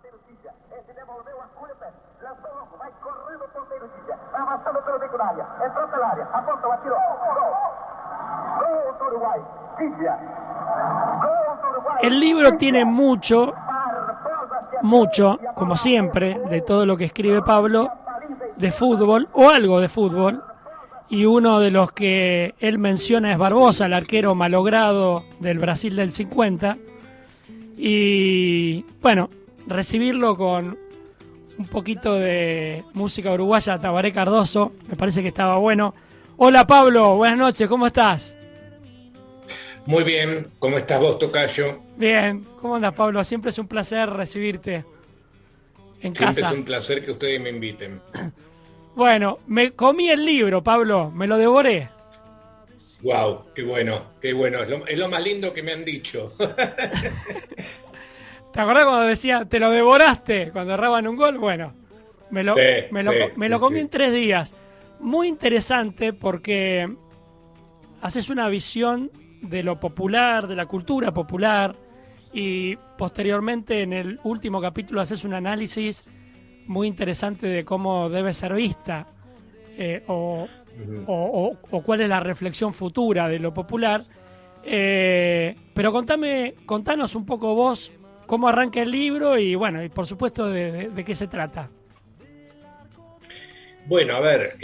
Esse devolveu a curva, lançou longo, vai correndo o ponteiro Guia, avançando pelo bico da área, entrou pela área, apontou, atirou, gol! Gol do Uruguay, Guia! Gol do Uruguay! El libro tiene mucho, como siempre, de todo lo que escribe Pablo, de fútbol, o algo de fútbol, y uno de los que él menciona es Barbosa, el arquero malogrado del Brasil del 50, y bueno, recibirlo con un poquito de música uruguaya, Tabaré Cardoso, me parece que estaba bueno. Hola Pablo, buenas noches, ¿cómo estás? Muy bien, ¿cómo estás vos, tocayo? Bien, ¿cómo andas Pablo? Siempre es un placer recibirte en casa. Siempre es un placer que ustedes me inviten. Bueno, me comí el libro, Pablo, me lo devoré. Wow, qué bueno, es lo más lindo que me han dicho. ¿Te acordás cuando decía, te lo devoraste cuando erraban un gol? Bueno, me lo comí en 3 días. Muy interesante porque haces una visión de lo popular, de la cultura popular, y posteriormente en el último capítulo haces un análisis muy interesante de cómo debe ser vista o cuál es la reflexión futura de lo popular. Pero contanos un poco vos cómo arranca el libro y bueno, y por supuesto de qué se trata. Bueno, a ver,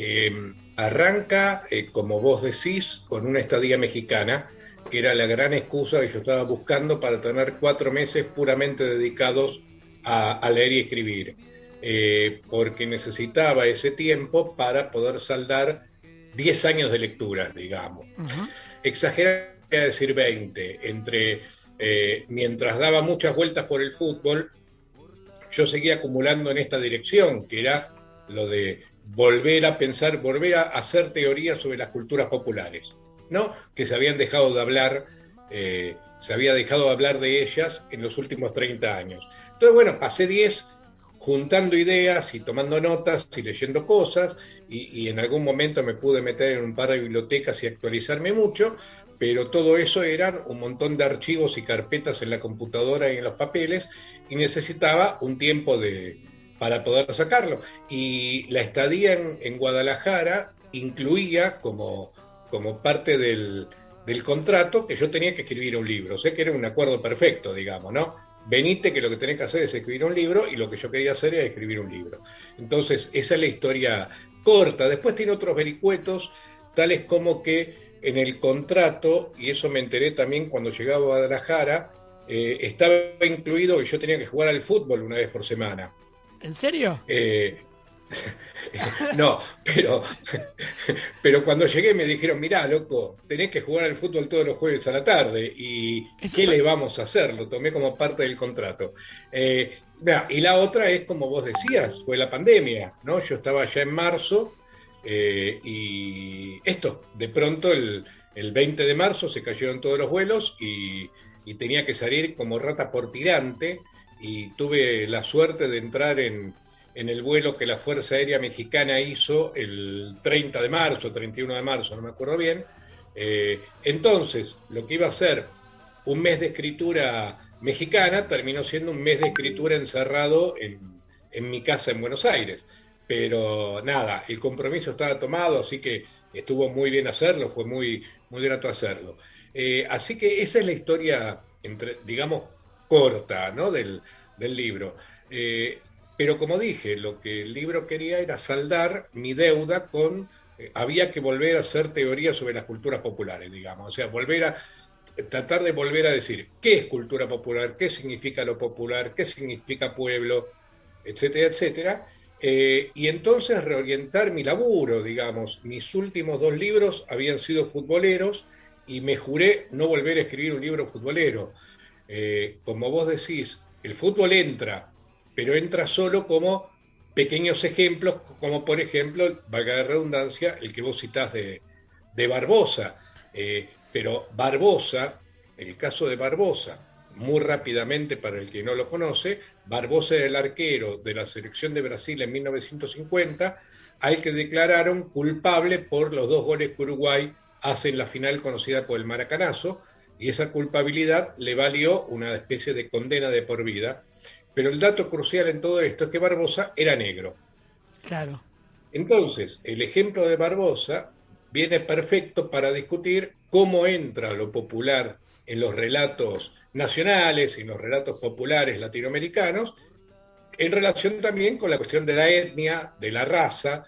arranca, como vos decís, con una estadía mexicana, que era la gran excusa que yo estaba buscando para tener 4 meses puramente dedicados a leer y escribir. Porque necesitaba ese tiempo para poder saldar 10 años de lecturas, digamos. Uh-huh. Exagerar decir 20, mientras daba muchas vueltas por el fútbol, yo seguía acumulando en esta dirección, que era lo de volver a pensar, volver a hacer teorías sobre las culturas populares, ¿no? Que se habían dejado de hablar, se había dejado de hablar de ellas en los últimos 30 años. Entonces, bueno, pasé 10 juntando ideas y tomando notas y leyendo cosas, y en algún momento me pude meter en un par de bibliotecas y actualizarme mucho, pero todo eso eran un montón de archivos y carpetas en la computadora y en los papeles, y necesitaba un tiempo para poder sacarlo. Y la estadía en Guadalajara incluía como parte del contrato que yo tenía que escribir un libro. O sea que era un acuerdo perfecto, digamos, ¿no? Venite, que lo que tenés que hacer es escribir un libro, y lo que yo quería hacer era escribir un libro. Entonces, esa es la historia corta. Después tiene otros vericuetos, tales como que en el contrato, y eso me enteré también cuando llegaba a Guadalajara, estaba incluido que yo tenía que jugar al fútbol una vez por semana. ¿En serio? No, pero cuando llegué me dijeron, mirá, loco, tenés que jugar al fútbol todos los jueves a la tarde, y ¿qué le vamos a hacer? Lo tomé como parte del contrato. Y la otra es, como vos decías, fue la pandemia, ¿no? Yo estaba ya en marzo, y de pronto el 20 de marzo se cayeron todos los vuelos, y tenía que salir como rata por tirante, y tuve la suerte de entrar en el vuelo que la Fuerza Aérea Mexicana hizo el 30 de marzo, 31 de marzo, no me acuerdo bien. Entonces, lo que iba a ser un mes de escritura mexicana terminó siendo un mes de escritura encerrado en mi casa en Buenos Aires. Pero nada, el compromiso estaba tomado, así que estuvo muy bien hacerlo, fue muy, muy grato hacerlo. Así que esa es la historia, digamos, corta, ¿no? del libro. Pero como dije, lo que el libro quería era saldar mi deuda con... había que volver a hacer teoría sobre las culturas populares, digamos. O sea, tratar de volver a decir qué es cultura popular, qué significa lo popular, qué significa pueblo, etcétera, etcétera. Y entonces reorientar mi laburo, digamos. Mis últimos 2 libros habían sido futboleros, y me juré no volver a escribir un libro futbolero. Como vos decís, el fútbol entra, pero entra solo como pequeños ejemplos, como por ejemplo, valga la redundancia, el que vos citás de Barbosa. Pero Barbosa, el caso de Barbosa, muy rápidamente para el que no lo conoce, Barbosa era el arquero de la selección de Brasil en 1950, al que declararon culpable por los 2 goles que Uruguay hace en la final conocida por el Maracanazo, y esa culpabilidad le valió una especie de condena de por vida. Pero el dato crucial en todo esto es que Barbosa era negro. Claro. Entonces, el ejemplo de Barbosa viene perfecto para discutir cómo entra lo popular en los relatos nacionales y en los relatos populares latinoamericanos, en relación también con la cuestión de la etnia, de la raza,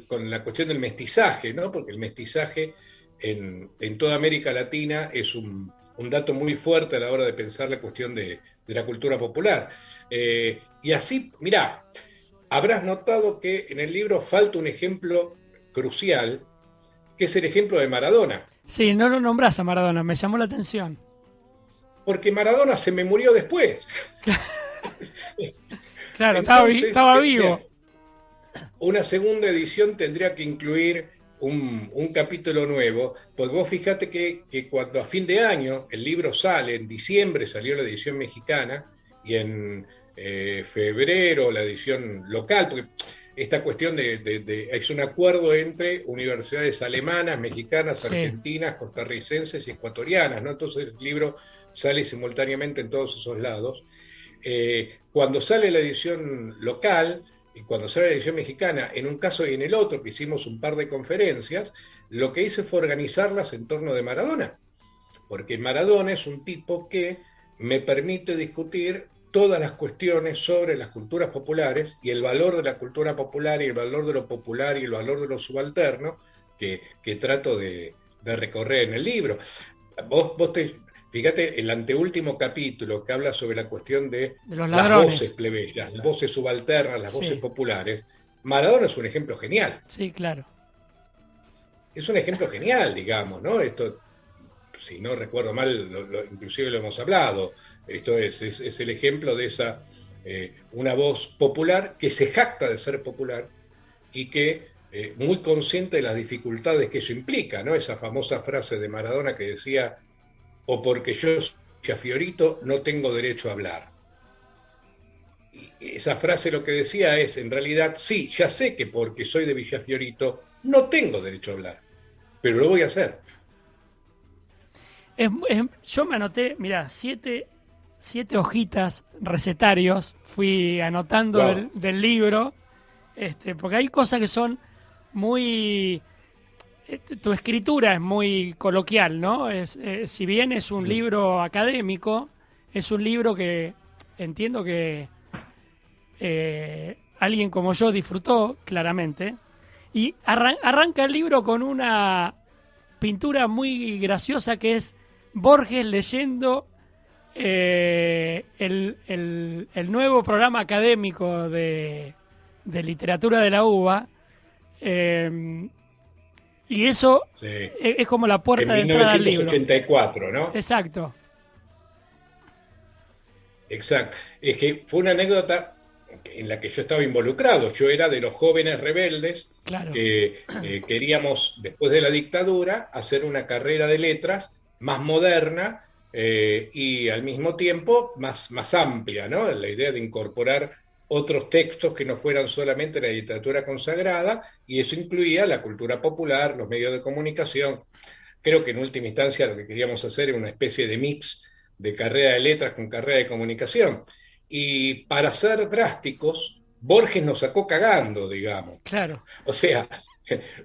con la cuestión del mestizaje, ¿no? Porque el mestizaje en toda América Latina es un dato muy fuerte a la hora de pensar la cuestión de la cultura popular. Y así, mirá, habrás notado que en el libro falta un ejemplo crucial, que es el ejemplo de Maradona. Sí, no lo nombrás a Maradona, me llamó la atención. Porque Maradona se me murió después. Claro, Entonces, estaba vivo. Una segunda edición tendría que incluir un capítulo nuevo, porque vos fíjate que cuando a fin de año el libro sale, en diciembre salió la edición mexicana, y en febrero la edición local, porque esta cuestión es un acuerdo entre universidades alemanas, mexicanas, sí, argentinas, costarricenses y ecuatorianas, ¿no? Entonces el libro sale simultáneamente en todos esos lados. Cuando sale la edición local y cuando sale la edición mexicana, en un caso y en el otro, que hicimos un par de conferencias, lo que hice fue organizarlas en torno de Maradona, porque Maradona es un tipo que me permite discutir todas las cuestiones sobre las culturas populares y el valor de la cultura popular y el valor de lo popular y el valor de lo subalterno que trato de recorrer en el libro. Fíjate, el anteúltimo capítulo que habla sobre la cuestión de los las ladrones, voces plebeyas, las voces subalternas, las voces populares. Maradona es un ejemplo genial. Sí, claro. Es un ejemplo genial, digamos, ¿no? Esto, si no recuerdo mal, inclusive lo hemos hablado. Esto es el ejemplo de esa una voz popular que se jacta de ser popular y que muy consciente de las dificultades que eso implica, ¿no? Esa famosa frase de Maradona que decía: o porque yo soy Villafiorito no tengo derecho a hablar. Y esa frase lo que decía es, en realidad, sí, ya sé que porque soy de Villafiorito no tengo derecho a hablar, pero lo voy a hacer. Yo me anoté, mirá, siete hojitas recetarios, fui anotando del libro, porque hay cosas que son muy... Tu escritura es muy coloquial, ¿no? Si bien es un libro académico, es un libro que entiendo que alguien como yo disfrutó claramente. Y arranca el libro con una pintura muy graciosa que es Borges leyendo el nuevo programa académico de literatura de la UBA. Y eso sí, es como la puerta de entrada al libro. En 1984, ¿no? Exacto. Exacto. Es que fue una anécdota en la que yo estaba involucrado. Yo era de los jóvenes rebeldes, claro, que queríamos, después de la dictadura, hacer una carrera de letras más moderna y al mismo tiempo más amplia, ¿no? La idea de incorporar otros textos que no fueran solamente la literatura consagrada, y eso incluía la cultura popular, los medios de comunicación. Creo que en última instancia lo que queríamos hacer era una especie de mix de carrera de letras con carrera de comunicación. Y para ser drásticos, Borges nos sacó cagando, digamos. Claro. O sea,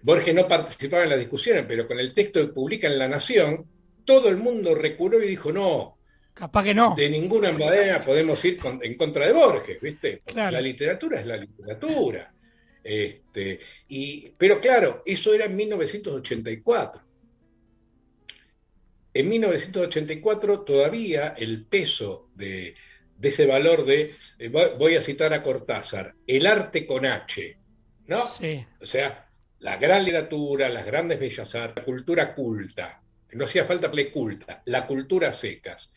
Borges no participaba en las discusiones, pero con el texto que publica en La Nación, todo el mundo reculó y dijo: no, capaz que no. De ninguna manera podemos ir en contra de Borges, ¿viste? Claro. La literatura es la literatura. Pero claro, eso era en 1984. En 1984 todavía el peso de ese valor voy a citar a Cortázar, el arte con H, ¿no? Sí. O sea, la gran literatura, las grandes bellas artes, la cultura culta, no hacía falta culta, la cultura secas.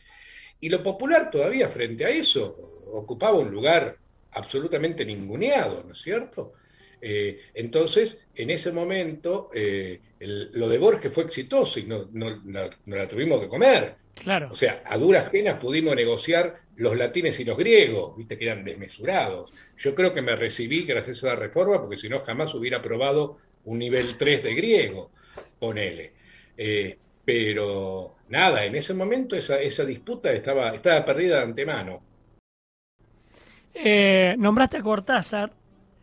Y lo popular todavía frente a eso ocupaba un lugar absolutamente ninguneado, ¿no es cierto? Entonces, en ese momento, lo de Borges fue exitoso y no la tuvimos que comer. Claro. O sea, a duras penas pudimos negociar los latines y los griegos, viste que eran desmesurados. Yo creo que me recibí gracias a la reforma, porque si no jamás hubiera aprobado un nivel 3 de griego, ponele. Pero nada, en ese momento esa disputa estaba perdida de antemano. nombraste a Cortázar.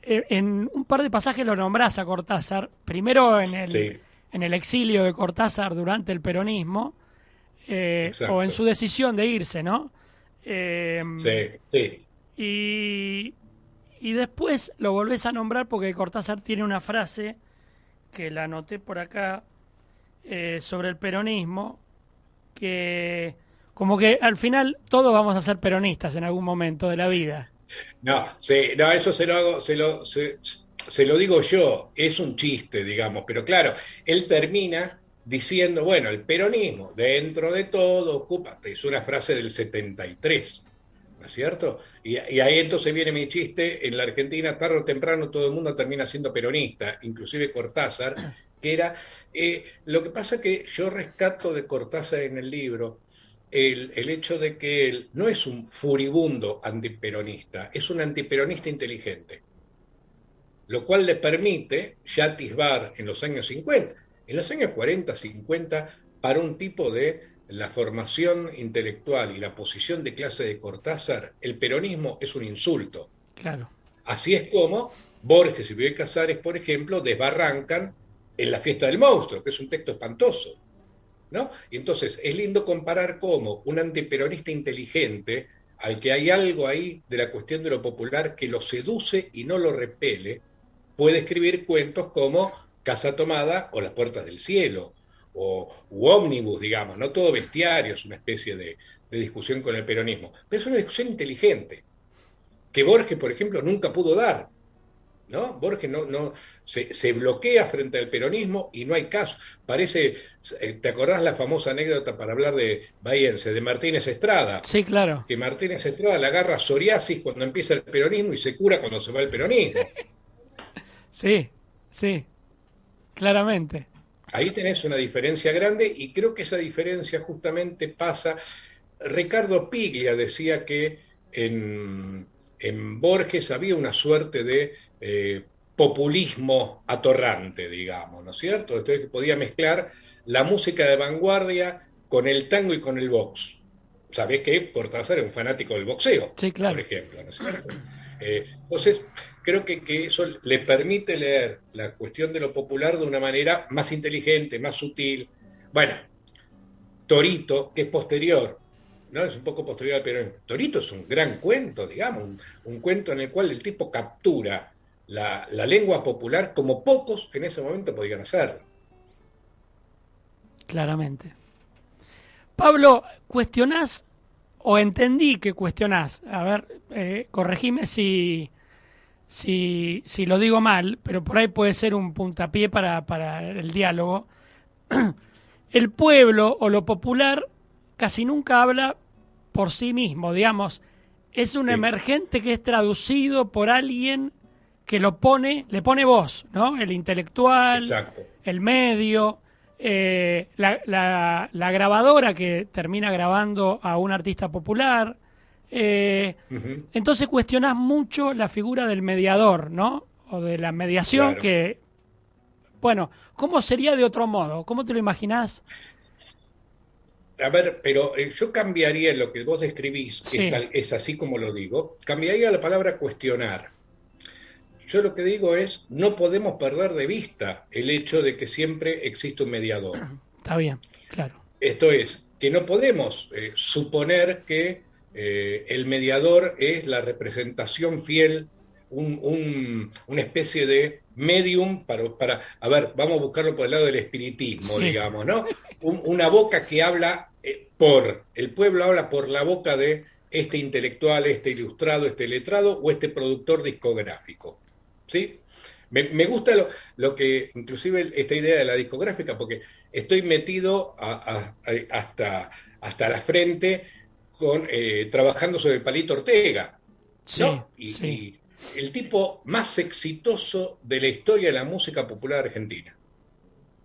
En un par de pasajes lo nombrás a Cortázar. Primero en el exilio de Cortázar durante el peronismo, o en su decisión de irse, ¿no? Sí. Y después lo volvés a nombrar porque Cortázar tiene una frase que la anoté por acá sobre el peronismo, que como que al final todos vamos a ser peronistas en algún momento de la vida. No, eso se lo digo yo, es un chiste, digamos, pero claro, él termina diciendo, bueno, el peronismo, dentro de todo, ocupa, es una frase del 73, ¿no es cierto? Y ahí entonces viene mi chiste, en la Argentina, tarde o temprano, todo el mundo termina siendo peronista, inclusive Cortázar, que era, lo que pasa que yo rescato de Cortázar en el libro, el hecho de que él no es un furibundo antiperonista, es un antiperonista inteligente, lo cual le permite ya atisbar en los años 50, en los años 40, 50, para un tipo de la formación intelectual y la posición de clase de Cortázar, el peronismo es un insulto. Claro. Así es como Borges y Bioy Casares, por ejemplo, desbarrancan en La fiesta del monstruo, que es un texto espantoso, ¿no? Y entonces es lindo comparar cómo un antiperonista inteligente, al que hay algo ahí de la cuestión de lo popular que lo seduce y no lo repele, puede escribir cuentos como Casa Tomada o Las Puertas del Cielo, o Ómnibus, digamos, no todo bestiario, es una especie de discusión con el peronismo, pero es una discusión inteligente, que Borges, por ejemplo, nunca pudo dar, ¿no? Borges se bloquea frente al peronismo y no hay caso. Parece, ¿te acordás la famosa anécdota para hablar de Bahiense, de Martínez Estrada? Sí, claro. Que Martínez Estrada le agarra psoriasis cuando empieza el peronismo y se cura cuando se va el peronismo. Sí, claramente. Ahí tenés una diferencia grande y creo que esa diferencia justamente pasa. Ricardo Piglia decía que en Borges había una suerte de populismo atorrante, digamos, ¿no es cierto? Entonces que podía mezclar la música de vanguardia con el tango y con el box. Sabés que Cortázar era un fanático del boxeo, sí, claro, por ejemplo, ¿no es cierto? Entonces, creo que eso le permite leer la cuestión de lo popular de una manera más inteligente, más sutil. Bueno, Torito, que es posterior, ¿no? Es un poco posterior al peronismo. Torito es un gran cuento, digamos, un cuento en el cual el tipo captura la lengua popular como pocos en ese momento podían hacerlo. Claramente. Pablo, ¿cuestionás o entendí que cuestionás? A ver, corregime si lo digo mal, pero por ahí puede ser un puntapié para el diálogo. El pueblo o lo popular casi nunca habla por sí mismo, digamos. Es un emergente que es traducido por alguien que le pone voz, ¿no? El intelectual, exacto, el medio, la grabadora que termina grabando a un artista popular. Entonces cuestionás mucho la figura del mediador, ¿no? O de la mediación, claro. Que, bueno, ¿cómo sería de otro modo? ¿Cómo te lo imaginás? A ver, pero yo cambiaría lo que vos describís, sí. Es así como lo digo, cambiaría la palabra cuestionar. Yo lo que digo es, no podemos perder de vista el hecho de que siempre existe un mediador. Está bien, claro. Esto es, que no podemos suponer que el mediador es la representación fiel, una especie de medium para, a ver, vamos a buscarlo por el lado del espiritismo, sí. Digamos, ¿no? Una boca que habla el pueblo habla por la boca de este intelectual, este ilustrado, este letrado o este productor discográfico, ¿sí? Me gusta lo que, inclusive esta idea de la discográfica, porque estoy metido hasta la frente trabajando sobre Palito Ortega, ¿no? Sí, sí. Y el tipo más exitoso de la historia de la música popular argentina.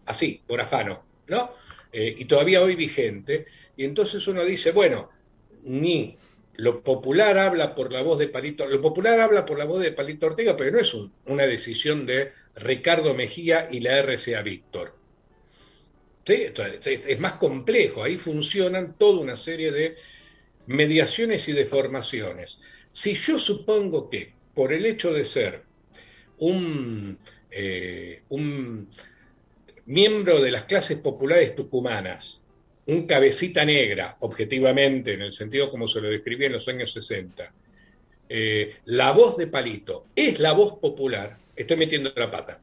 Así, por afano, ¿no? Y todavía hoy vigente. Y entonces uno dice, bueno, ni lo popular habla por la voz de Palito, lo popular habla por la voz de Palito Ortega, pero no es una decisión de Ricardo Mejía y la RCA Víctor. ¿Sí? Entonces, es más complejo, ahí funcionan toda una serie de mediaciones y deformaciones. Si yo supongo que por el hecho de ser un miembro de las clases populares tucumanas, un cabecita negra, objetivamente, en el sentido como se lo describía en los años 60, la voz de Palito es la voz popular, estoy metiendo la pata.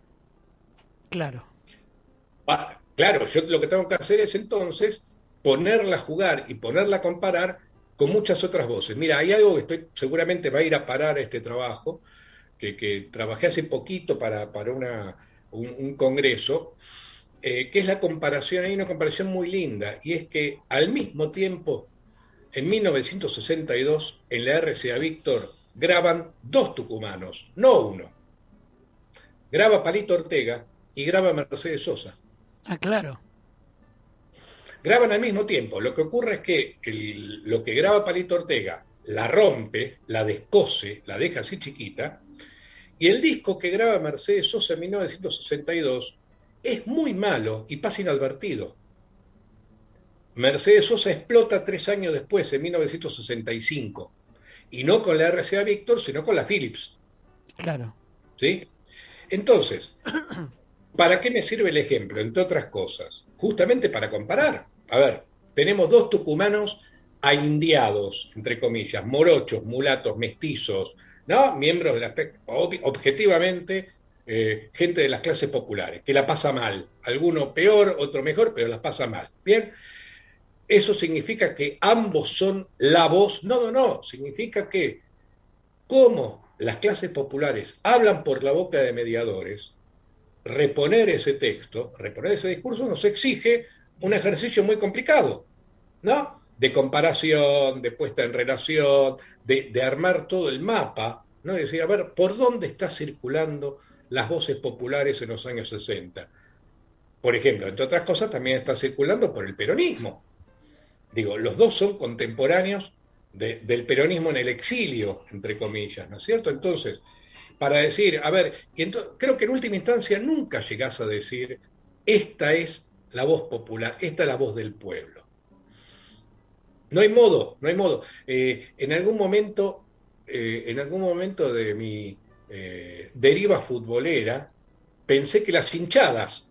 Claro. Claro, yo lo que tengo que hacer es entonces ponerla a jugar y ponerla a comparar con muchas otras voces. Mira, hay algo que seguramente va a ir a parar a este trabajo, que trabajé hace poquito para un congreso, que es la comparación, hay una comparación muy linda, y es que al mismo tiempo, en 1962, en la RCA Víctor, graban dos tucumanos, no uno. Graba Palito Ortega y graba Mercedes Sosa. Ah, claro. Graban al mismo tiempo. Lo que ocurre es que lo que graba Palito Ortega la rompe, la descose, la deja así chiquita, y el disco que graba Mercedes Sosa en 1962 es muy malo y pasa inadvertido. Mercedes Sosa explota 3 años después, en 1965, y no con la RCA Víctor, sino con la Philips. Claro. ¿Sí? Entonces, ¿para qué me sirve el ejemplo? Entre otras cosas, justamente para comparar. A ver, tenemos dos tucumanos aindiados, entre comillas, morochos, mulatos, mestizos, ¿no? Miembros de la, objetivamente, gente de las clases populares, que la pasa mal. Alguno peor, otro mejor, pero la pasa mal. Bien, eso significa que ambos son la voz. No, no, no. Significa que como las clases populares hablan por la boca de mediadores, reponer ese texto, reponer ese discurso, nos exige un ejercicio muy complicado, ¿no? De comparación, de puesta en relación, de armar todo el mapa, ¿no? Y decir, a ver, ¿por dónde están circulando las voces populares en los años 60? Por ejemplo, entre otras cosas, también está circulando por el peronismo. Digo, los dos son contemporáneos del peronismo en el exilio, entre comillas, ¿no es cierto? Entonces, para decir, a ver, creo que en última instancia nunca llegás a decir, esta es la voz popular, esta es la voz del pueblo. No hay modo, no hay modo. En algún momento de mi deriva futbolera, pensé que las hinchadas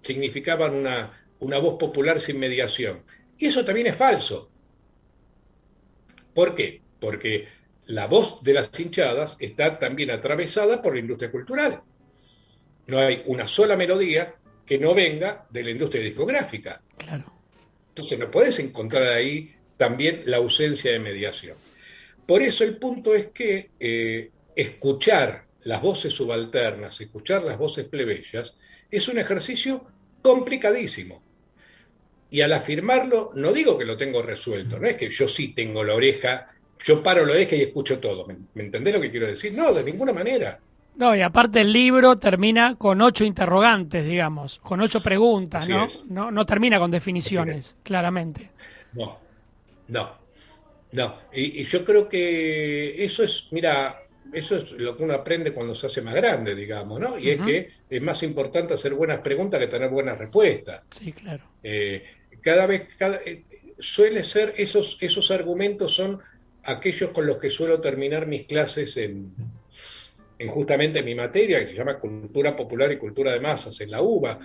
significaban una voz popular sin mediación. Y eso también es falso. ¿Por qué? Porque la voz de las hinchadas está también atravesada por la industria cultural. No hay una sola melodía que no venga de la industria discográfica. Claro. Entonces no puedes encontrar ahí también la ausencia de mediación. Por eso el punto es que escuchar las voces subalternas, escuchar las voces plebeyas, es un ejercicio complicadísimo. Y al afirmarlo, no digo que lo tengo resuelto, no es que yo sí tengo la oreja, yo paro la oreja y escucho todo. ¿Me entendés lo que quiero decir? No, de ninguna manera. No, y aparte el libro termina con 8 interrogantes, digamos, con 8 preguntas, ¿no? No termina con definiciones, claramente. No, no, no. Y yo creo que eso es, mira, eso es lo que uno aprende cuando se hace más grande, digamos, ¿no? Y es que es más importante hacer buenas preguntas que tener buenas respuestas. Sí, claro. Suele ser, esos argumentos son aquellos con los que suelo terminar mis clases en justamente mi materia, que se llama Cultura Popular y Cultura de Masas, en la UBA.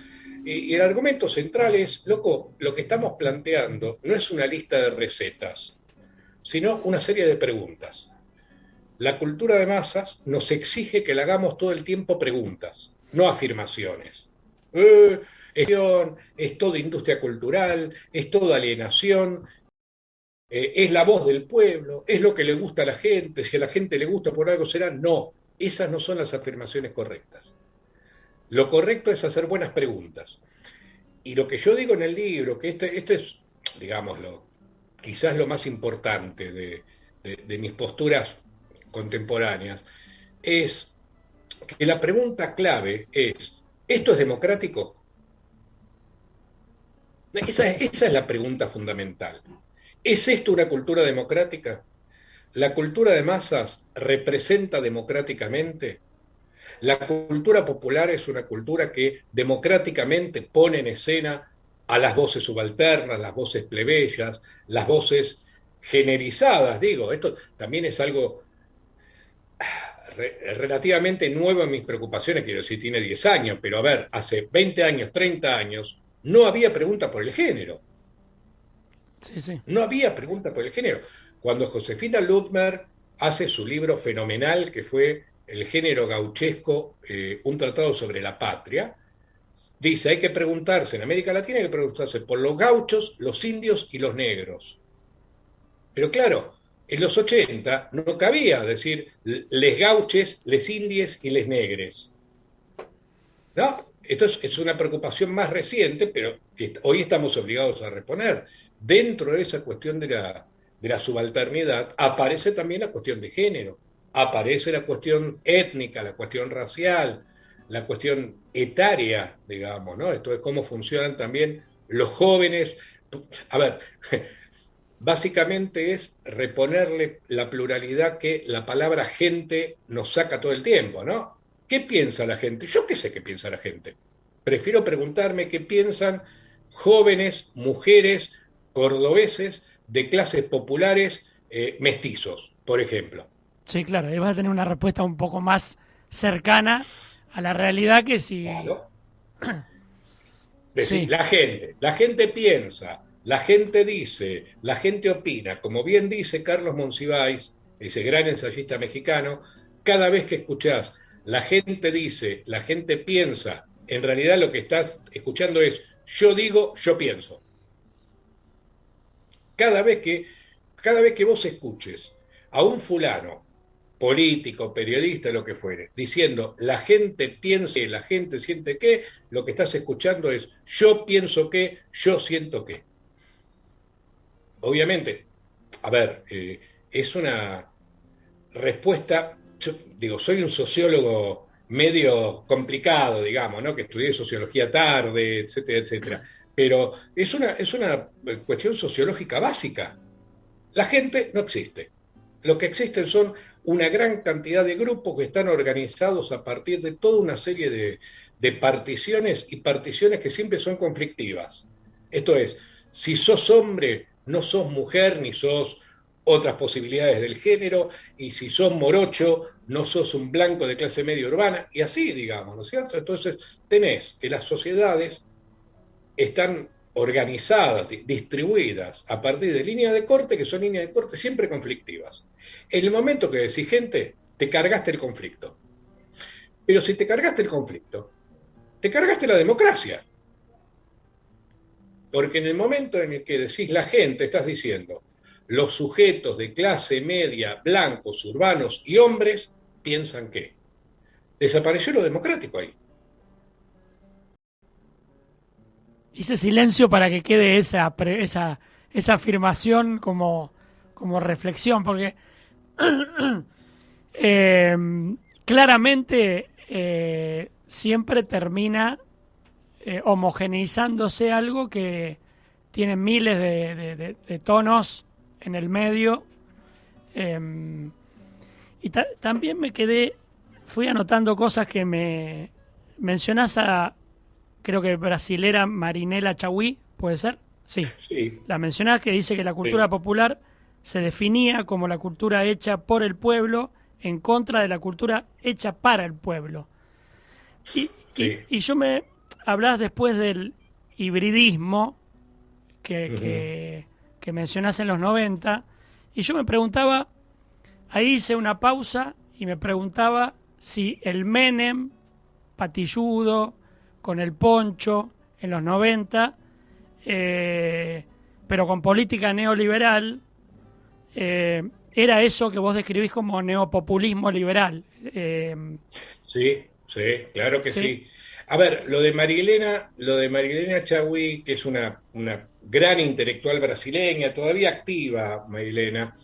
Y el argumento central es, loco, lo que estamos planteando no es una lista de recetas, sino una serie de preguntas. La cultura de masas nos exige que le hagamos todo el tiempo preguntas, no afirmaciones. Es todo industria cultural, es todo alienación, es la voz del pueblo, es lo que le gusta a la gente, si a la gente le gusta por algo será. No, esas no son las afirmaciones correctas. Lo correcto es hacer buenas preguntas. Y lo que yo digo en el libro, que esto es, digámoslo, quizás lo más importante de mis posturas contemporáneas, es que la pregunta clave es, ¿esto es democrático? Esa es la pregunta fundamental. ¿Es esto una cultura democrática? ¿La cultura de masas representa democráticamente? La cultura popular es una cultura que democráticamente pone en escena a las voces subalternas, las voces plebeyas, las voces generizadas, digo, esto también es algo relativamente nuevo en mis preocupaciones, quiero decir, tiene 10 años, pero a ver, hace 20 años, 30 años, no había pregunta por el género. Sí, sí. No había pregunta por el género. Cuando Josefina Ludmer hace su libro fenomenal, que fue El género gauchesco, un tratado sobre la patria, dice, hay que preguntarse, en América Latina hay que preguntarse por los gauchos, los indios y los negros. Pero claro, en los 80 no cabía decir les gauches, les indies y les negres. ¿No? Esto es una preocupación más reciente, pero que hoy estamos obligados a responder. Dentro de esa cuestión de la subalternidad aparece también la cuestión de género, aparece la cuestión étnica, la cuestión racial, la cuestión etaria, digamos, ¿no? Esto es cómo funcionan también los jóvenes. A ver, básicamente es reponerle la pluralidad que la palabra gente nos saca todo el tiempo, ¿no? ¿Qué piensa la gente? Yo qué sé qué piensa la gente. Prefiero preguntarme qué piensan jóvenes, mujeres, cordobeses de clases populares, mestizos, por ejemplo. Sí, claro, ahí vas a tener una respuesta un poco más cercana a la realidad que si... Claro. Decir, Sí, la gente piensa, la gente dice, la gente opina. Como bien dice Carlos Monsiváis, ese gran ensayista mexicano, cada vez que escuchás, la gente dice, la gente piensa, en realidad lo que estás escuchando es yo digo, yo pienso. Cada vez que, cada vez que vos escuches a un fulano, político, periodista, lo que fuere, diciendo la gente piensa que, la gente siente que, lo que estás escuchando es yo pienso que, yo siento que. Obviamente, a ver, es una respuesta, yo digo, soy un sociólogo medio complicado, digamos, ¿no? Que estudié sociología tarde, etcétera, etcétera. Pero es una cuestión sociológica básica. La gente no existe. Lo que existen son una gran cantidad de grupos que están organizados a partir de toda una serie de particiones y particiones que siempre son conflictivas. Esto es, si sos hombre, no sos mujer ni sos otras posibilidades del género, y si sos morocho, no sos un blanco de clase media urbana, y así, digamos, ¿no es cierto? Entonces, tenés que las sociedades están organizadas, distribuidas a partir de líneas de corte, que son líneas de corte siempre conflictivas. En el momento que decís gente, te cargaste el conflicto. Pero si te cargaste el conflicto, te cargaste la democracia. Porque en el momento en el que decís la gente, estás diciendo los sujetos de clase media, blancos, urbanos y hombres, piensan que desapareció lo democrático ahí. hice silencio para que quede esa afirmación como reflexión, porque eh, claramente siempre termina homogeneizándose algo que tiene miles de tonos en el medio. Y también fui anotando cosas que me mencionás creo que brasilera Marinela Chauí, ¿puede ser? Sí. Sí. La mencionás, que dice que la cultura popular se definía como la cultura hecha por el pueblo en contra de la cultura hecha para el pueblo. Y yo hablás después del hibridismo que mencionás en los 90, y yo me preguntaba, ahí hice una pausa y me preguntaba si el Menem patilludo, con el poncho, en los 90, pero con política neoliberal, era eso que vos describís como neopopulismo liberal. Sí, sí, claro que sí. A ver, lo de Marilena Chagüí, que es una gran intelectual brasileña, todavía activa, Marilena,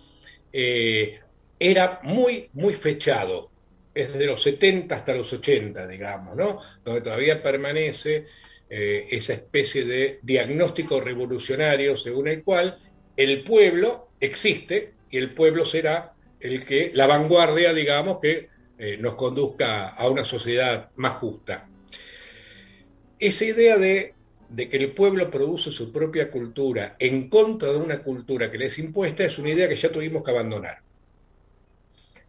era muy, muy fechado, es de los 70 hasta los 80, digamos, ¿no? Donde todavía permanece esa especie de diagnóstico revolucionario según el cual el pueblo existe y el pueblo será la vanguardia, digamos, que nos conduzca a una sociedad más justa. Esa idea de de que el pueblo produce su propia cultura en contra de una cultura que le es impuesta es una idea que ya tuvimos que abandonar.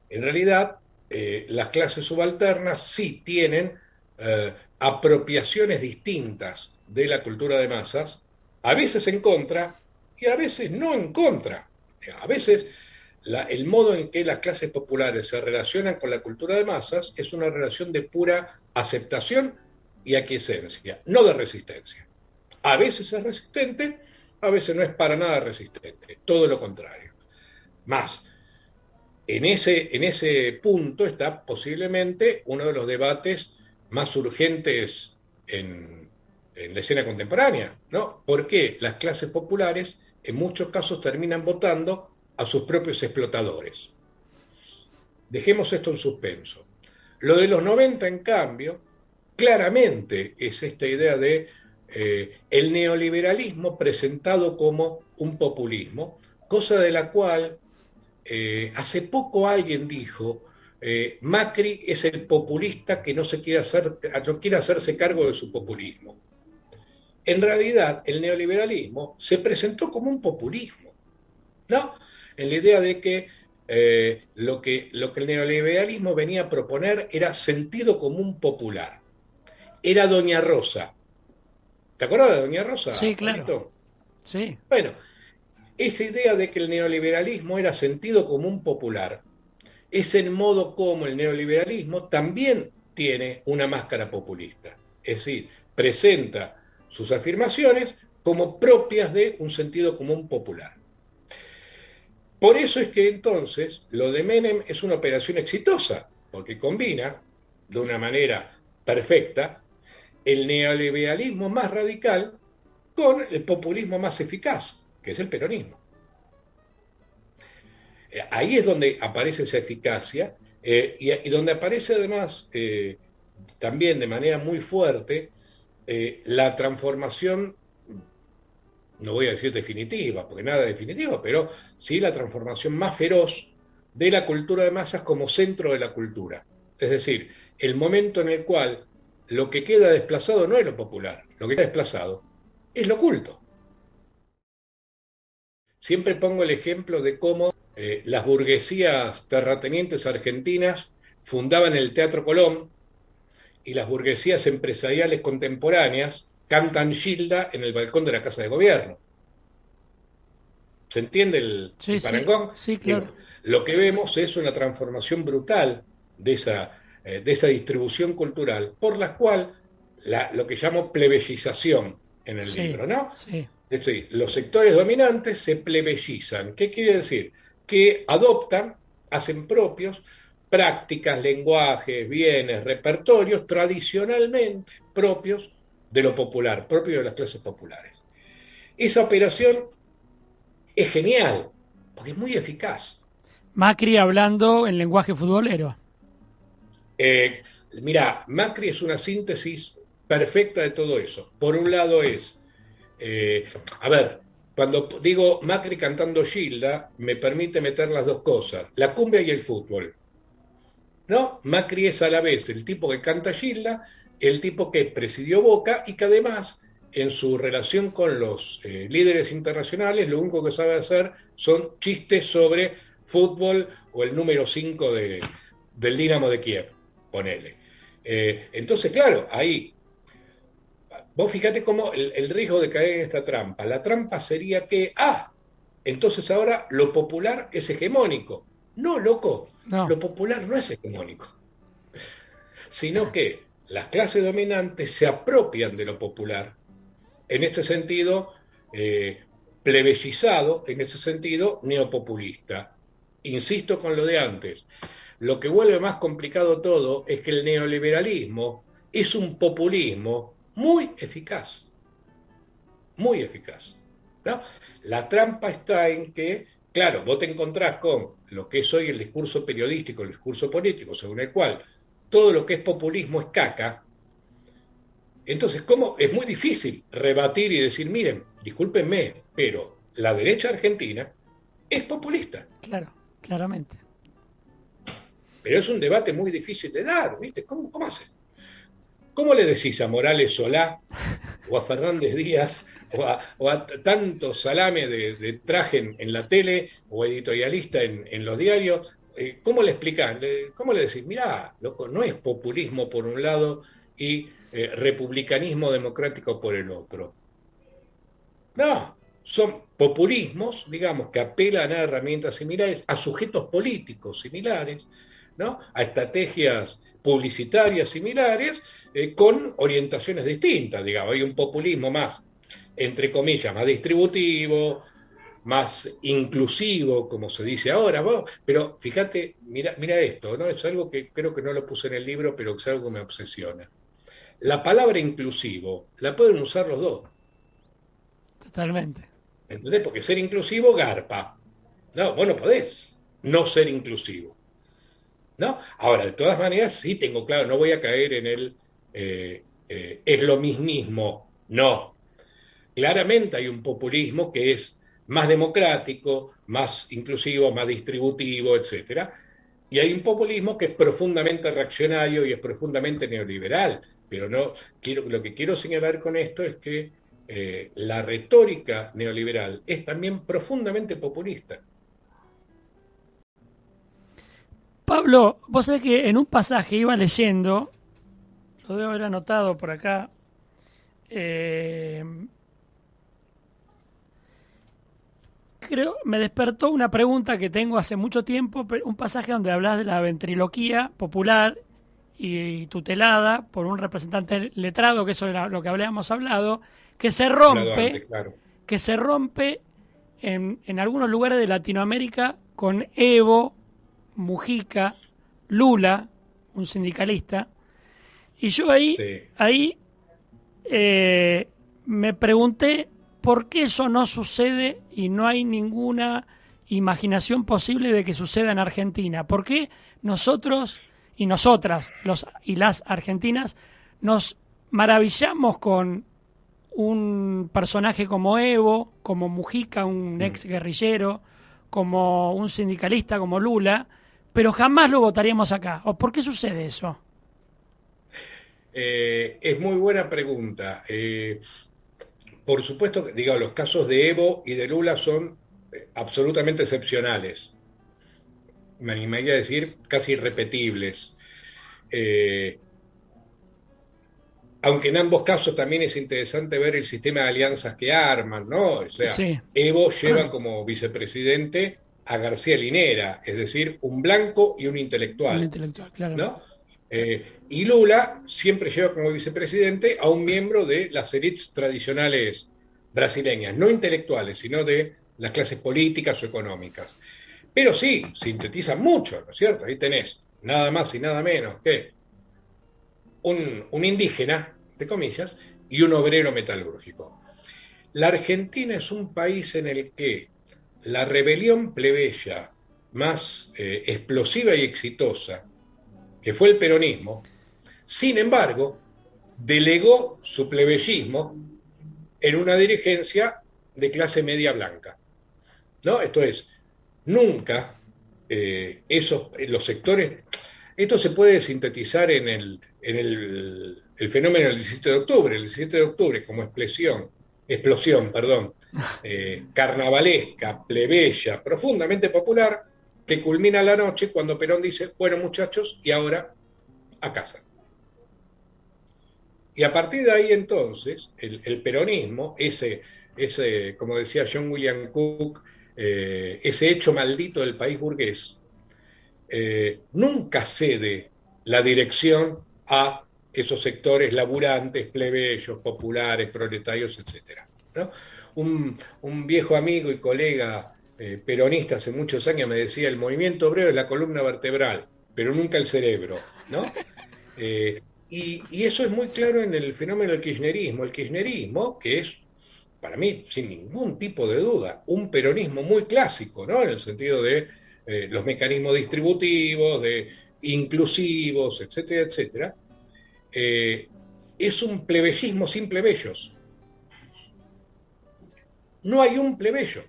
En realidad, las clases subalternas sí tienen apropiaciones distintas de la cultura de masas, a veces en contra y a veces no en contra. A veces el modo en que las clases populares se relacionan con la cultura de masas es una relación de pura aceptación y aquiescencia, no de resistencia. A veces es resistente, a veces no es para nada resistente, todo lo contrario. Más, en ese punto está posiblemente uno de los debates más urgentes en la escena contemporánea, ¿no? ¿Por qué las clases populares en muchos casos terminan votando a sus propios explotadores? Dejemos esto en suspenso. Lo de los 90, en cambio, claramente es esta idea de el neoliberalismo presentado como un populismo, cosa de la cual hace poco alguien dijo, Macri es el populista que no quiere hacerse cargo de su populismo. En realidad, el neoliberalismo se presentó como un populismo, ¿no? En la idea de que lo que el neoliberalismo venía a proponer era sentido común popular. Era Doña Rosa. ¿Te acuerdas de Doña Rosa? Sí, claro. Juanito? Sí. Bueno, esa idea de que el neoliberalismo era sentido común popular es el modo como el neoliberalismo también tiene una máscara populista. Es decir, presenta sus afirmaciones como propias de un sentido común popular. Por eso es que entonces lo de Menem es una operación exitosa, porque combina de una manera perfecta el neoliberalismo más radical con el populismo más eficaz, que es el peronismo. Ahí es donde aparece esa eficacia y donde aparece además también de manera muy fuerte la transformación, no voy a decir definitiva, porque nada es definitivo, pero sí la transformación más feroz de la cultura de masas como centro de la cultura. Es decir, el momento en el cual lo que queda desplazado no es lo popular, lo que queda desplazado es lo culto. Siempre pongo el ejemplo de cómo las burguesías terratenientes argentinas fundaban el Teatro Colón y las burguesías empresariales contemporáneas cantan Gilda en el balcón de la Casa de Gobierno. ¿Se entiende el parangón? Sí, claro. Lo que vemos es una transformación brutal de esa distribución cultural, por la cual lo que llamo plebeyización en el libro, ¿no? Sí. Es decir, los sectores dominantes se plebeyizan. ¿Qué quiere decir? Que adoptan, hacen propios prácticas, lenguajes, bienes, repertorios tradicionalmente propios de lo popular, propios de las clases populares. Esa operación es genial, porque es muy eficaz. Macri hablando en lenguaje futbolero. Mira, Macri es una síntesis perfecta de todo eso. Por un lado es, a ver, cuando digo Macri cantando Gilda, me permite meter las dos cosas, la cumbia y el fútbol. ¿No? Macri es a la vez el tipo que canta Gilda, el tipo que presidió Boca y que además en su relación con los líderes internacionales lo único que sabe hacer son chistes sobre fútbol o el número 5 del Dinamo de Kiev, ponele. Entonces, claro, ahí vos fíjate cómo el riesgo de caer en esta trampa. La trampa sería que, entonces ahora lo popular es hegemónico. No, loco, No. lo popular no es hegemónico, sino que las clases dominantes se apropian de lo popular, en este sentido plebeyizado, en este sentido neopopulista. Insisto con lo de antes, lo que vuelve más complicado todo es que el neoliberalismo es un populismo muy eficaz, muy eficaz, ¿no? La trampa está en que, claro, vos te encontrás con lo que es hoy el discurso periodístico, el discurso político, según el cual todo lo que es populismo es caca. Entonces, ¿cómo? Es muy difícil rebatir y decir, miren, discúlpenme, pero la derecha argentina es populista. Claro, claramente. Pero es un debate muy difícil de dar, ¿viste? ¿Cómo hace? ¿Cómo le decís a Morales Solá o a Fernández Díaz, o a tanto salame de traje en la tele, o editorialista en los diarios, ¿cómo le explican? ¿Cómo le decís? Mirá, loco, no es populismo por un lado y republicanismo democrático por el otro. No, son populismos, digamos, que apelan a herramientas similares, a sujetos políticos similares, ¿no? A estrategias publicitarias similares, con orientaciones distintas, digamos. Hay un populismo más, entre comillas, más distributivo, más inclusivo, como se dice ahora, pero fíjate, mira esto, ¿no? Es algo que creo que no lo puse en el libro, pero es algo que me obsesiona. La palabra inclusivo la pueden usar los dos. Totalmente. ¿Entendés? Porque ser inclusivo garpa. No, vos no podés no ser inclusivo. ¿No? Ahora, de todas maneras, sí tengo claro, no voy a caer en el es lo mismo. No. Claramente hay un populismo que es más democrático, más inclusivo, más distributivo, etcétera. Y hay un populismo que es profundamente reaccionario y es profundamente neoliberal. Pero no lo que quiero señalar con esto es que la retórica neoliberal es también profundamente populista. Pablo, vos sabés que en un pasaje iba leyendo, lo debo haber anotado por acá, creo, me despertó una pregunta que tengo hace mucho tiempo, un pasaje donde hablas de la ventriloquía popular y tutelada por un representante letrado, que eso era lo que habíamos hablado, que se rompe, Antes, claro. que se rompe en algunos lugares de Latinoamérica con Evo, Mujica, Lula, un sindicalista, y yo ahí me pregunté por qué eso no sucede y no hay ninguna imaginación posible de que suceda en Argentina. ¿Por qué nosotros y nosotras, y las argentinas, nos maravillamos con un personaje como Evo, como Mujica, un ex guerrillero, como un sindicalista como Lula, pero jamás lo votaríamos acá? ¿O por qué sucede eso? Es muy buena pregunta. Por supuesto, digo, los casos de Evo y de Lula son absolutamente excepcionales. Me animaría a decir casi irrepetibles. Eh, Aunque en ambos casos también es interesante ver el sistema de alianzas que arman, ¿no? O sea, Sí. Evo lleva como vicepresidente a García Linera, es decir, un blanco y un Un intelectual, intelectual, claro. ¿no? Y Lula siempre lleva como vicepresidente a un miembro de las élites tradicionales brasileñas, no intelectuales, sino de las clases políticas o económicas. Pero sí, sintetizan mucho, ¿no es cierto? Ahí tenés nada más y nada menos que un indígena, de comillas, y un obrero metalúrgico. La Argentina es un país en el que la rebelión plebeya más explosiva y exitosa, que fue el peronismo, sin embargo, delegó su plebeyismo en una dirigencia de clase media blanca. ¿No? Esto es, nunca los sectores. Esto se puede sintetizar en el fenómeno del 17 de octubre. El 17 de octubre, como explosión, perdón, carnavalesca, plebeya, profundamente popular, que culmina la noche cuando Perón dice: bueno, muchachos, y ahora a casa. Y a partir de ahí entonces, el peronismo, como decía John William Cook, ese hecho maldito del país burgués, nunca cede la dirección a esos sectores laburantes, plebeyos, populares, proletarios, etc. ¿No? Un viejo amigo y colega peronista hace muchos años me decía: el movimiento obrero es la columna vertebral, pero nunca el cerebro, ¿no? Y eso es muy claro en el fenómeno del kirchnerismo. El kirchnerismo, que es, para mí, sin ningún tipo de duda, un peronismo muy clásico, ¿no? En el sentido de los mecanismos distributivos, de inclusivos, etcétera, etcétera, es un plebeyismo sin plebeyos. No hay un plebeyo.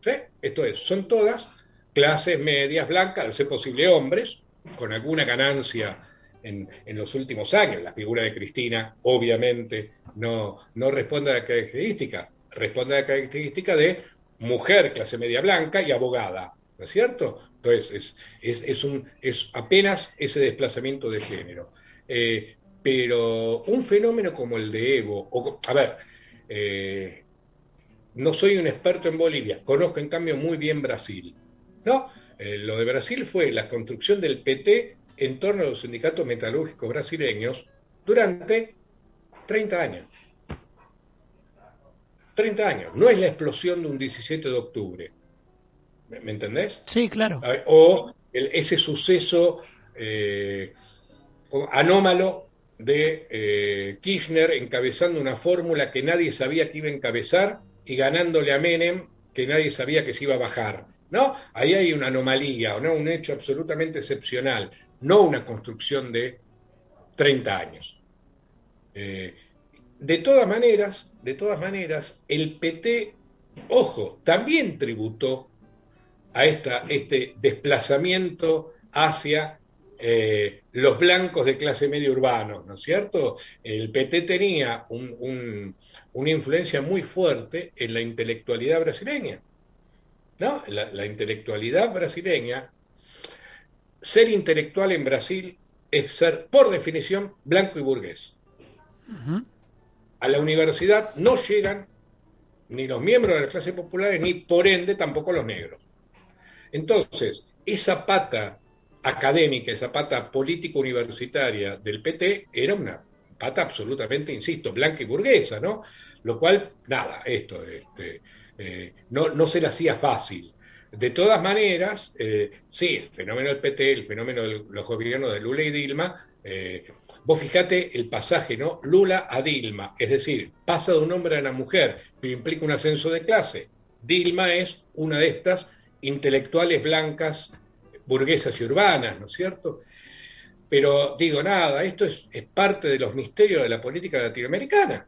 ¿Sí? Esto es, son todas clases medias blancas, al ser posible hombres, con alguna ganancia en los últimos años. La figura de Cristina, obviamente, no responde a la característica, responde a la característica de mujer, clase media blanca y abogada, ¿no es cierto? Entonces, es apenas ese desplazamiento de género. Pero un fenómeno como el de Evo, no soy un experto en Bolivia, conozco en cambio muy bien Brasil, ¿no? Lo de Brasil fue la construcción del PT en torno a los sindicatos metalúrgicos brasileños durante 30 años. 30 años. No es la explosión de un 17 de octubre. ¿Me entendés? Sí, claro. O ese suceso anómalo de Kirchner encabezando una fórmula que nadie sabía que iba a encabezar y ganándole a Menem que nadie sabía que se iba a bajar, ¿no? Ahí hay una anomalía, ¿no? Un hecho absolutamente excepcional, no una construcción de 30 años. De todas maneras, el PT, ojo, también tributó a este desplazamiento hacia los blancos de clase media urbanos, ¿no es cierto? El PT tenía una influencia muy fuerte en la intelectualidad brasileña, ¿no? La intelectualidad brasileña, ser intelectual en Brasil es ser, por definición, blanco y burgués. Uh-huh. A la universidad no llegan ni los miembros de las clases populares, ni por ende tampoco los negros. Entonces, esa pata académica, esa pata político-universitaria del PT era una pata absolutamente, insisto, blanca y burguesa, ¿no? Lo cual, nada, no se le hacía fácil. De todas maneras, sí, el fenómeno del PT, el fenómeno de los gobiernos de Lula y Dilma, vos fijate el pasaje, ¿no? Lula a Dilma, es decir, pasa de un hombre a una mujer, pero implica un ascenso de clase. Dilma es una de estas intelectuales blancas, burguesas y urbanas, ¿no es cierto? Pero digo, nada, esto es parte de los misterios de la política latinoamericana.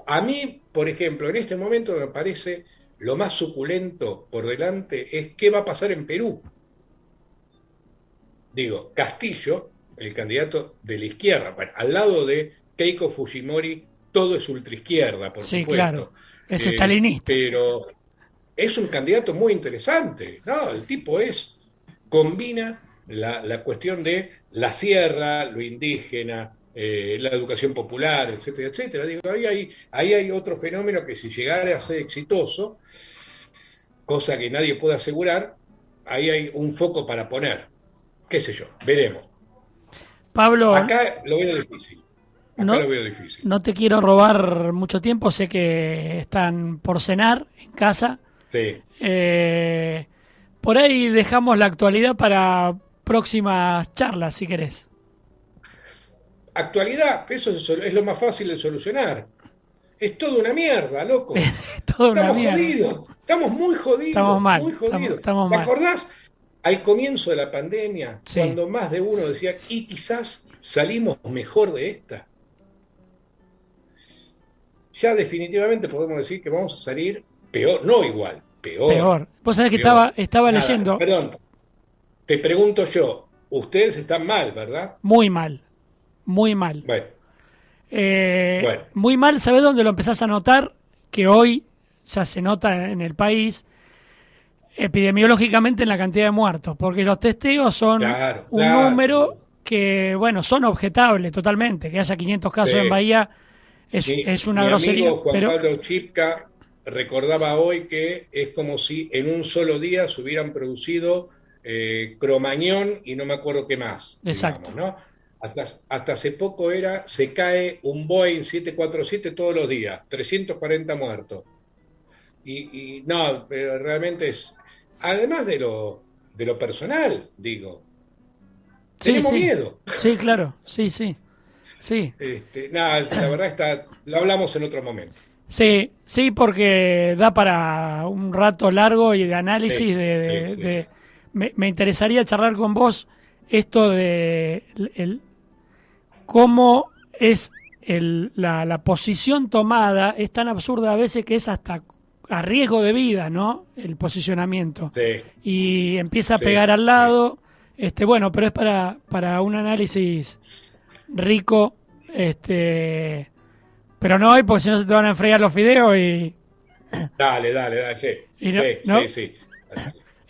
A mí, por ejemplo, en este momento me parece lo más suculento por delante es qué va a pasar en Perú. Digo, Castillo, el candidato de la izquierda, bueno, al lado de Keiko Fujimori, todo es ultraizquierda, por supuesto. Claro, es estalinista. Pero es un candidato muy interesante, ¿no? El tipo combina la cuestión de la sierra, lo indígena, la educación popular, etcétera, etcétera. Digo, ahí hay otro fenómeno que si llegara a ser exitoso, cosa que nadie puede asegurar, ahí hay un foco para poner. Qué sé yo, veremos. Pablo, acá lo veo difícil. Lo veo difícil. No te quiero robar mucho tiempo, sé que están por cenar en casa. Sí. Por ahí dejamos la actualidad para próximas charlas, si querés. Actualidad, eso es lo más fácil de solucionar. Es toda una mierda, loco. Estamos jodidos. Estamos muy jodidos. Estamos mal. Muy jodidos. Estamos ¿Te mal. acordás al comienzo de la pandemia? Sí. Cuando más de uno decía, y quizás salimos mejor de esta. Ya definitivamente podemos decir que vamos a salir peor, no igual, peor. Vos sabés que estaba leyendo. Perdón, te pregunto yo, ustedes están mal, ¿verdad? Muy mal. Bueno. Muy mal, ¿sabés dónde lo empezás a notar? Que hoy ya se nota en el país epidemiológicamente en la cantidad de muertos, porque los testeos son un número que, bueno, son objetables totalmente. Que haya 500 casos en Bahía es una grosería. Amigo Juan Pablo Chipka recordaba hoy que es como si en un solo día se hubieran producido Cromañón y no me acuerdo qué más. Exacto. Digamos, ¿no? Hasta hace poco se cae un Boeing 747 todos los días, 340 muertos. Y no, pero realmente es, además de lo personal, digo, tenemos miedo. Sí, claro, sí. La verdad lo hablamos en otro momento. Sí, porque da para un rato largo y de análisis Me interesaría charlar con vos esto de cómo es la posición tomada, es tan absurda a veces que es hasta a riesgo de vida, ¿no? El posicionamiento. Sí. Y empieza a pegar al lado, Bueno, pero es para un análisis rico, pero no hoy, porque si no se te van a enfriar los fideos y... Dale, sí. Y no, Sí, ¿no? sí, sí.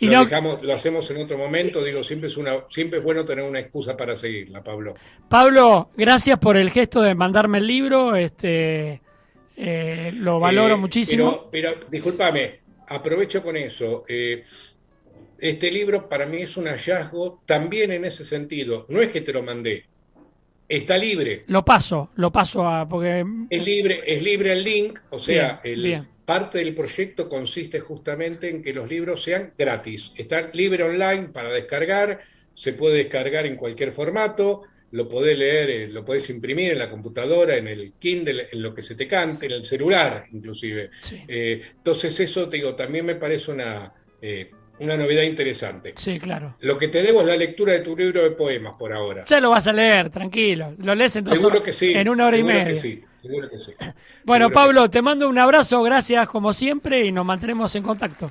Y Lo hacemos en otro momento. Digo, siempre es bueno tener una excusa para seguirla, Pablo. Pablo, gracias por el gesto de mandarme el libro. Lo valoro muchísimo. Pero discúlpame, aprovecho con eso. Este libro para mí es un hallazgo también en ese sentido. No es que te lo mandé, está libre. Lo paso porque... Es libre el link, o sea, bien. parte del proyecto consiste justamente en que los libros sean gratis. Está libre online para descargar, se puede descargar en cualquier formato, lo podés leer, lo podés imprimir en la computadora, en el Kindle, en lo que se te cante, en el celular inclusive. Sí. Entonces eso, te digo, también me parece una novedad interesante. Sí, claro. Lo que te debo es la lectura de tu libro de poemas por ahora. Ya lo vas a leer, tranquilo. Lo lees entonces Seguro que sí. en 1 hora y media. Seguro que sí. Bueno, Seguro Pablo, que sí. te mando un abrazo, gracias como siempre y nos mantenemos en contacto.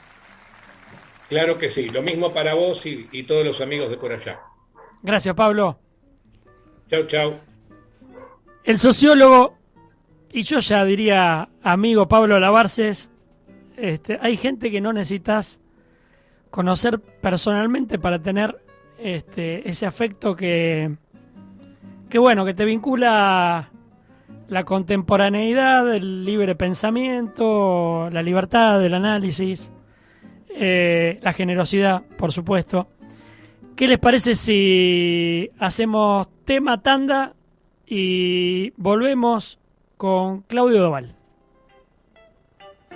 Claro que sí. Lo mismo para vos y todos los amigos de por allá. Gracias, Pablo. Chau. El sociólogo, y yo ya diría amigo Pablo Lavarces, hay gente que no necesitas conocer personalmente para tener ese afecto que te vincula la contemporaneidad, el libre pensamiento, la libertad del análisis, la generosidad, por supuesto. ¿Qué les parece si hacemos tema tanda y volvemos con Claudio Doval?